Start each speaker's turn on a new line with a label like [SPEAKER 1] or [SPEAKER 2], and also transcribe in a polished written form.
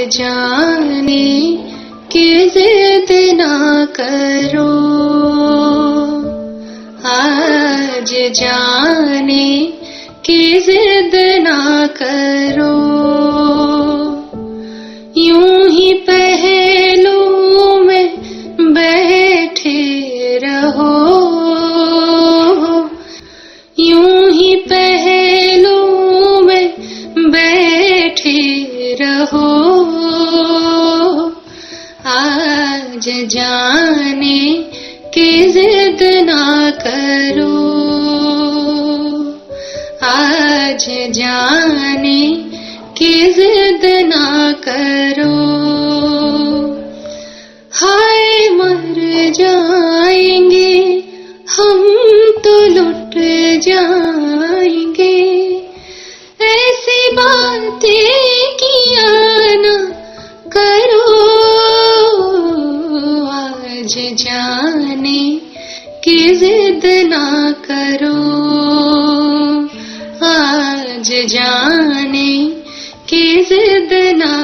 [SPEAKER 1] जाने की जिद ना करो, आज जाने की जिद ना करो। यूं ही पहलू में बैठे रहो, यूं ही पहलू में बैठे रहो। आज जाने की जिद ना करो, आज जाने की जिद ना करो। हाय मर जाएंगे हम तो लुट जाएंगे, ऐसी बातें किया ना करो। आज जाने की जिद ना करो, आज जाने की जिद ना